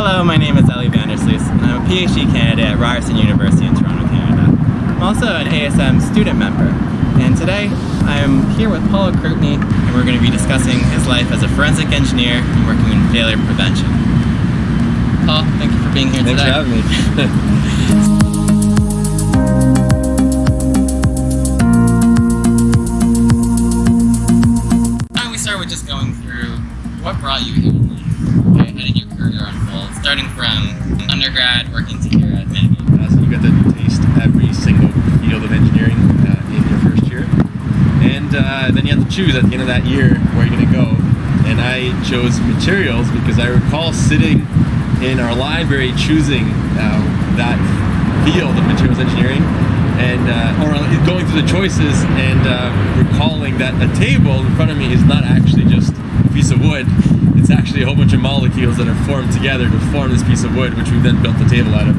Hello, my name is Ellie Vandersloos, and I'm a PhD candidate at Ryerson University in Toronto, Canada. I'm also an ASM student member, and today I am here with Paul Okrutny, and we're going to be discussing his life as a forensic engineer and working in failure prevention. Paul, thank you for being here today. Thanks for having me. Just going through what brought you here in life, okay, how did your career unfold, starting from undergrad, working to here at Manny. So you got to taste every single field of engineering in your first year, and then you have to choose at the end of that year where you're going to go. And I chose materials because I recall sitting in our library choosing that field of materials engineering, and or going through the choices and recalling that a table in front of me is not actually just a piece of wood. It's actually a whole bunch of molecules that are formed together to form this piece of wood, which we then built the table out of.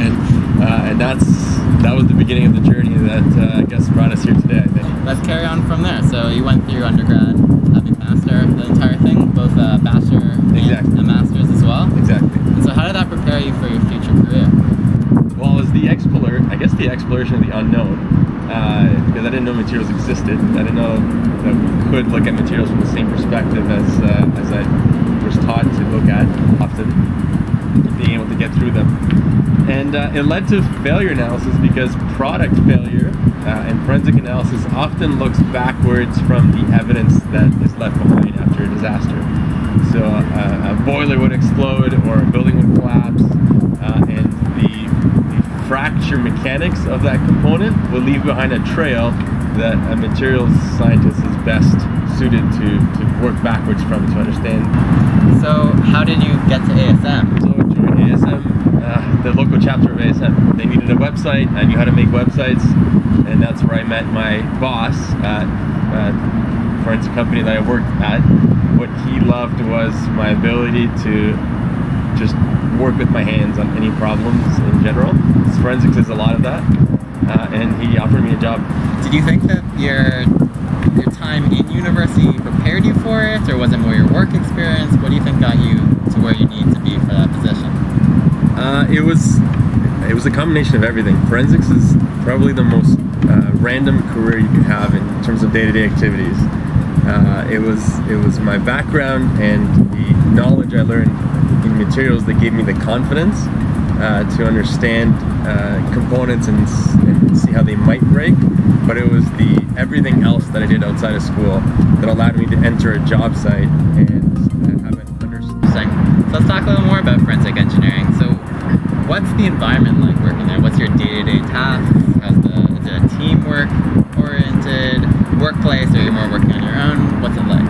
And that was the beginning of the journey that I guess brought us here today, I think. Let's carry on from there. So you went through undergrad, having master, the entire thing, both a bachelor and a master's as well? Exactly. And so how did that prepare you for your future career? Well, as the exploration of the unknown, because I didn't know materials existed. I didn't know that we could look at materials from the same perspective as I was taught to look at often, being able to get through them. And it led to failure analysis because product failure and forensic analysis often looks backwards from the evidence that is left behind after a disaster. So a boiler would explode or a building would collapse, and the fracture mechanics of that component will leave behind a trail that a materials scientist is best suited to work backwards from to understand. So how did you get to ASM? So I joined ASM, the local chapter of ASM. They needed a website. I knew how to make websites, and that's where I met my boss at a forensic company that I worked at. What he loved was my ability to just work with my hands on any problems in general. Forensics is a lot of that, and he offered me a job. Did you think that your time in university prepared you for it, or was it more your work experience? What do you think got you to where you need to be for that position? It was a combination of everything. Forensics is probably the most random career you could have in terms of day-to-day activities. It was my background and the knowledge I learned in materials that gave me the confidence to understand components and see how they might break, but it was the everything else that I did outside of school that allowed me to enter a job site and have an understanding. So let's talk a little more about forensic engineering. So what's the environment like working there? What's your day-to-day tasks? Is it a teamwork oriented workplace, or you're more working on your own? What's it like?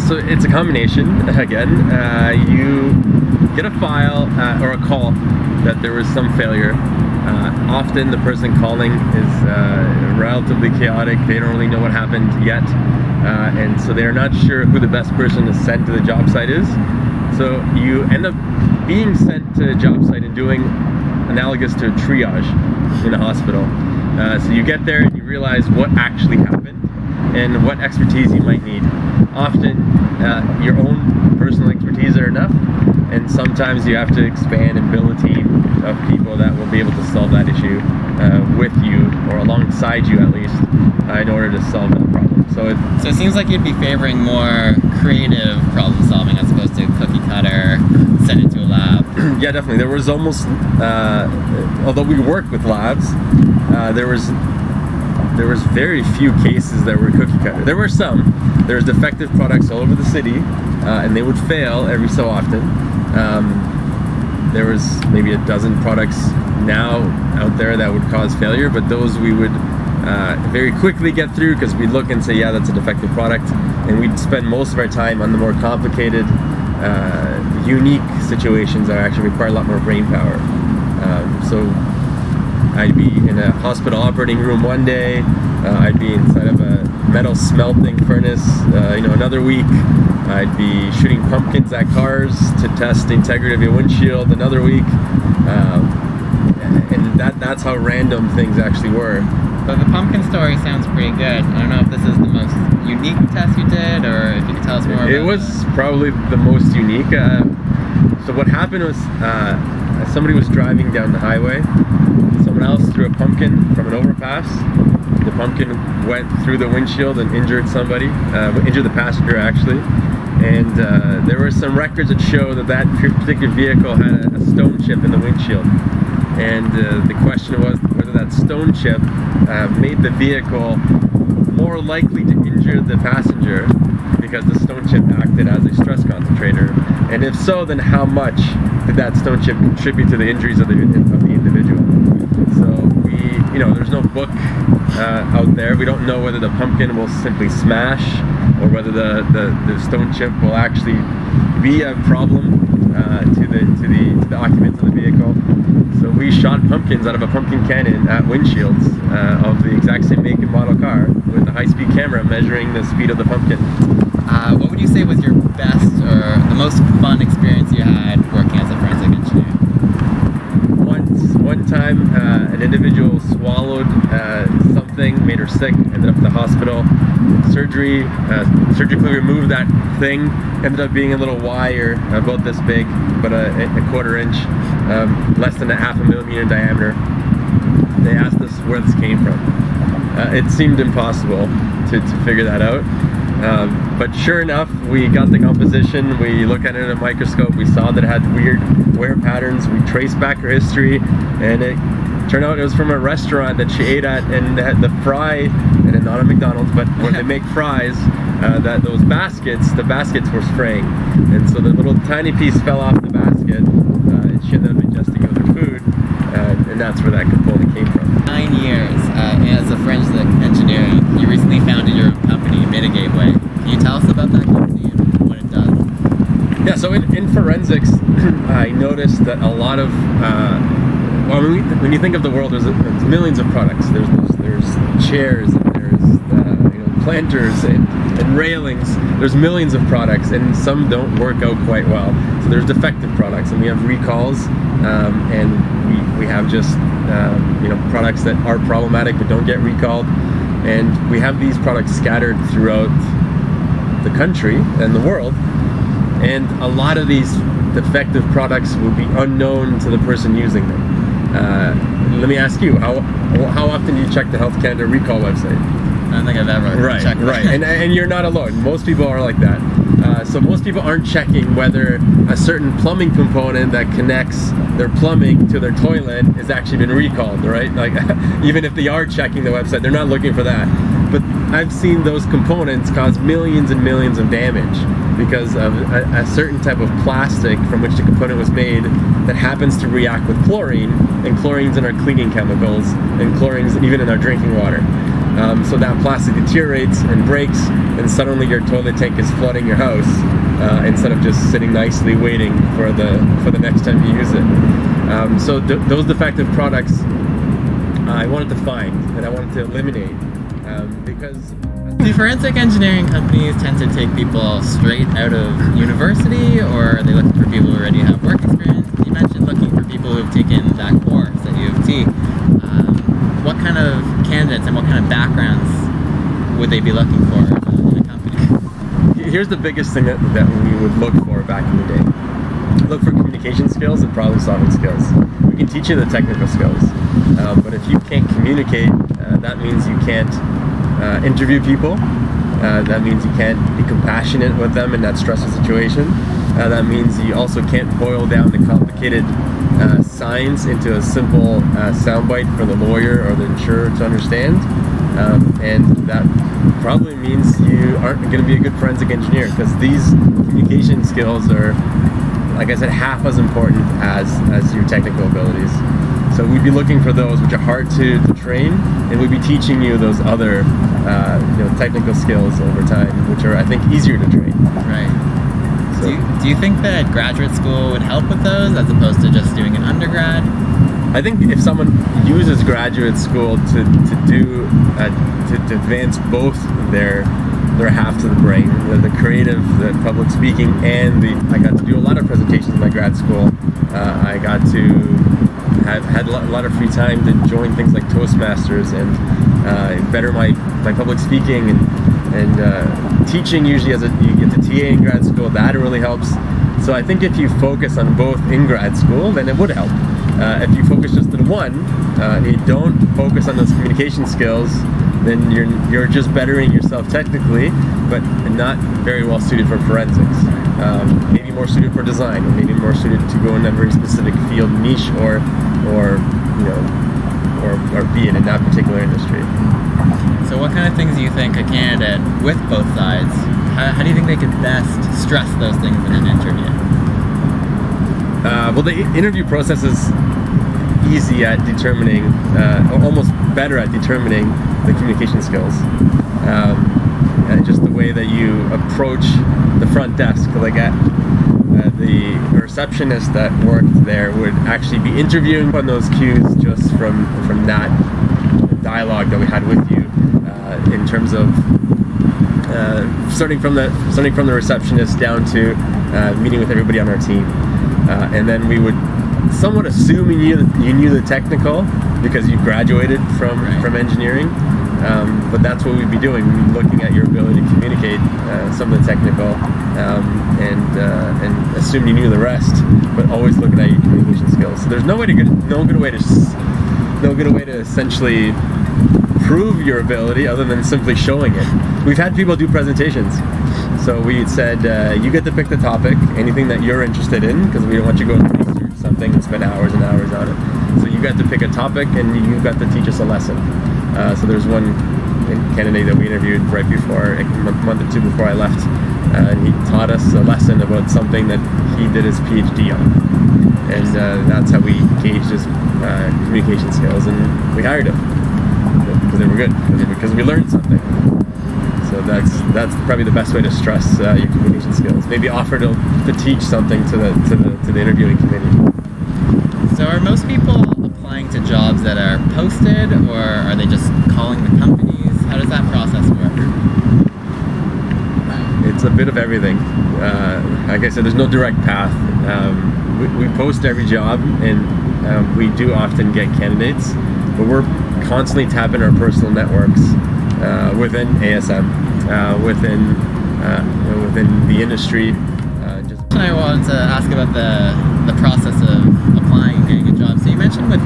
So it's a combination. Again, you get a file or a call that there was some failure. Often the person calling is relatively chaotic. They don't really know what happened yet, and so they're not sure who the best person to send to the job site is. So you end up being sent to a job site and doing analogous to a triage in a hospital. So you get there and you realize what actually happened and what expertise you might need. Often your own personal expertise are enough, and sometimes you have to expand and build a team of people that will be able to solve that issue with you, or alongside you at least, in order to solve that problem. So it seems like you'd be favoring more creative problem solving as opposed to cookie cutter, send it to a lab. Yeah, definitely. There was almost, although we worked with labs, there was very few cases that were cookie cutter. There were some. There was defective products all over the city, and they would fail every so often. There was maybe a dozen products now out there that would cause failure, but those we would very quickly get through because we'd look and say, yeah, that's a defective product, and we'd spend most of our time on the more complicated, unique situations that actually require a lot more brain power. So I'd be in a hospital operating room one day, I'd be inside of a metal smelting furnace, another week. I'd be shooting pumpkins at cars to test the integrity of your windshield another week. And that's how random things actually were. But the pumpkin story sounds pretty good. I don't know if this is the most unique test you did, or if you could tell us more about it. It was probably the most unique. So what happened was somebody was driving down the highway. Someone else threw a pumpkin from an overpass. The pumpkin went through the windshield and injured somebody, injured the passenger actually. And there were some records that show that particular vehicle had a stone chip in the windshield. And the question was whether that stone chip made the vehicle more likely to injure the passenger because the stone chip acted as a stress concentrator. And if so, then how much did that stone chip contribute to the injuries of the individual? So there's no book out there. We don't know whether the pumpkin will simply smash or whether the stone chip will actually be a problem to the occupants of the vehicle. So we shot pumpkins out of a pumpkin cannon at windshields of the exact same make and model car with a high-speed camera measuring the speed of the pumpkin. What would you say was your best or the most fun experience you had working as a forensic engineer? One time, an individual swallowed something, made her sick, ended up in the hospital. Surgically removed that thing, ended up being a little wire about this big, but a quarter inch, less than a half a millimeter in diameter. They asked us where this came from. It seemed impossible to figure that out. But sure enough, we got the composition, we looked at it in a microscope, we saw that it had weird wear patterns, we traced back her history, and it turned out it was from a restaurant that she ate at, and had the fry, and not a McDonald's, but where they make fries, that the baskets were fraying. And so the little tiny piece fell off the basket, she ended up ingesting it with her food, and that's where that component came from. 9 years as a forensic engineer. You recently founded your own company, Mitigateway. Can you tell us about that company and what it does? Yeah, so in forensics, I noticed that a lot of, when you think of the world, there's millions of products. There's chairs, and there's planters and railings. There's millions of products, and some don't work out quite well. So there's defective products, and we have recalls, and we have just products that are problematic but don't get recalled. And we have these products scattered throughout the country and the world. And a lot of these defective products will be unknown to the person using them. Let me ask you, how often do you check the Health Canada recall website? I don't think I've ever checked that. Right, and you're not alone. Most people are like that. So most people aren't checking whether a certain plumbing component that connects their plumbing to their toilet has actually been recalled, right? Like, even if they are checking the website, they're not looking for that. But I've seen those components cause millions and millions of damage because of a certain type of plastic from which the component was made that happens to react with chlorine, and chlorine's in our cleaning chemicals, and chlorine's even in our drinking water. So that plastic deteriorates and breaks, and suddenly your toilet tank is flooding your house instead of just sitting nicely waiting for the next time you use it. So those defective products I wanted to find and I wanted to eliminate because. Do forensic engineering companies tend to take people straight out of university, or are they looking for people who already have work experience? You mentioned looking for people who have taken that course at U of T. What kind of candidates and what kind of backgrounds would they be looking for in a company? Here's the biggest thing that we would look for back in the day. Look for communication skills and problem solving skills. We can teach you the technical skills, but if you can't communicate, that means you can't interview people. That means you can't be compassionate with them in that stressful situation. That means you also can't boil down the complicated science into a simple soundbite for the lawyer or the insurer to understand. And that probably means you aren't going to be a good forensic engineer, because these communication skills are, like I said, half as important as your technical abilities. So we'd be looking for those which are hard to train, and we'd be teaching you those other technical skills over time, which are, I think, easier to train. Right. So, do you think that graduate school would help with those as opposed to just doing an undergrad? I think if someone uses graduate school to advance both their halves of the brain, the creative, the public speaking, and I got to do a lot of presentations in my grad school. I got to had a lot of free time to join things like Toastmasters and better my public speaking and teaching. Usually, you get to TA in grad school, that really helps. So I think if you focus on both in grad school, then it would help. If you focus just on one, and you don't focus on those communication skills, then you're just bettering yourself technically, but not very well suited for forensics. Maybe more suited for design, or maybe more suited to go in a very specific field niche, or be in that particular industry. So what kind of things do you think a candidate with both sides, how do you think they could best stress those things in an interview? Well, the interview process is easy at determining, or almost better at determining the communication skills. And just the way that you approach the front desk, like the receptionist that worked there would actually be interviewing on those cues just from that dialogue that we had with you, in terms of starting from the receptionist down to meeting with everybody on our team, and then we would somewhat assume you knew the technical because you graduated from engineering, but that's what we'd be doing. We'd be looking at your ability to communicate some of the technical, and assume you knew the rest, but always looking at your communication skills. So there's no good way to essentially prove your ability other than simply showing it. We've had people do presentations. So we said, you get to pick the topic, anything that you're interested in, because we don't want you to go and research something and spend hours and hours on it. So you got to pick a topic and you got to teach us a lesson. So there's one candidate that we interviewed right before, a month or two before I left, and he taught us a lesson about something that he did his PhD on. And that's how we gauged his communication skills, and we hired him because they were good, because we learned something. So that's probably the best way to stress your communication skills. Maybe offer to teach something to the interviewing committee. So are most people applying to jobs that are posted, or are they just calling the companies? How does that process work? It's a bit of everything. Like I said, there's no direct path. We post every job, and we do often get candidates, but we're constantly tapping our personal networks within ASM, within the industry. I wanted to ask about the process of applying and getting a job. So you mentioned with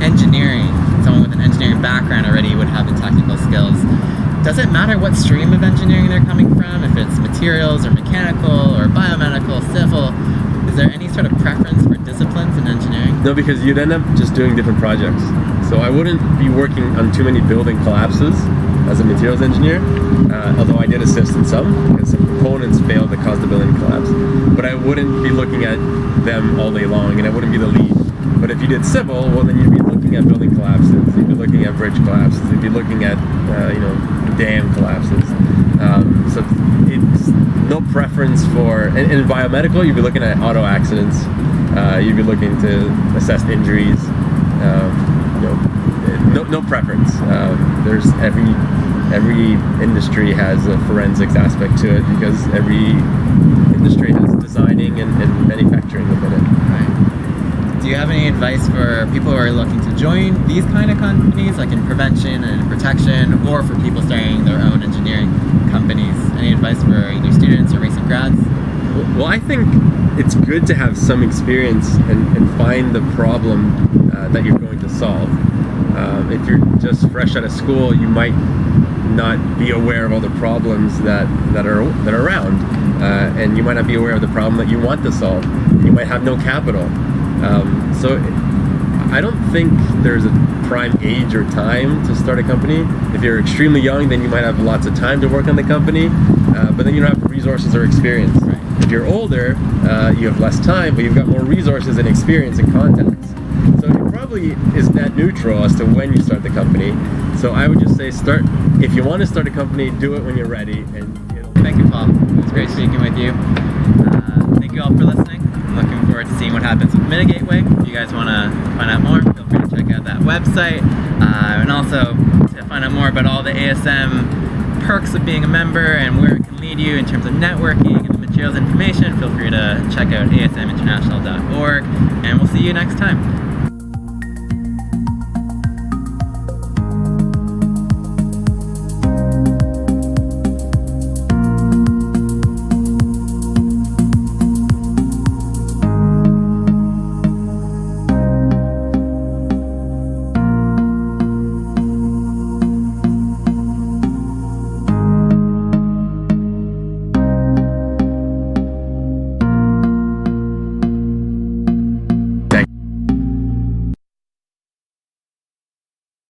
engineering, someone with an engineering background already would have the technical skills. Does it matter what stream of engineering they're coming from, if it's materials or mechanical or biomedical, civil? Is there any sort of preference for disciplines in engineering? No, because you'd end up just doing different projects. So I wouldn't be working on too many building collapses as a materials engineer, although I did assist in some, because some components failed that caused the building to collapse. But I wouldn't be looking at them all day long, and I wouldn't be the lead. But if you did civil, well, then you'd be looking at building collapses, you'd be looking at bridge collapses, you'd be looking at dam collapses. So it's no preference for, and in biomedical, you'd be looking at auto accidents, you'd be looking to assess injuries. No preference. There's every industry has a forensics aspect to it, because every industry has designing and manufacturing within it. Right. Do you have any advice for people who are looking to join these kind of companies, like in prevention and protection, or for people starting their own engineering companies? Any advice for either students or recent grads? Well, I think it's good to have some experience and find the problem that you're going to solve. If you're just fresh out of school, you might not be aware of all the problems that are around, and you might not be aware of the problem that you want to solve. You might have no capital. So I don't think there's a prime age or time to start a company. If you're extremely young, then you might have lots of time to work on the company, but then you don't have resources or experience. Right. If you're older, you have less time, but you've got more resources and experience and contacts. So it probably is net neutral as to when you start the company. So I would just say if you want to start a company, do it when you're ready. Thank you, Paul. It was great speaking with you. Thank you all for listening. I'm looking forward to seeing what happens with Mitigateway. If you guys want to find out more, feel free to check out that website. And also to find out more about all the ASM perks of being a member and where it can lead you in terms of networking and the materials information, feel free to check out asminternational.org. And we'll see you next time.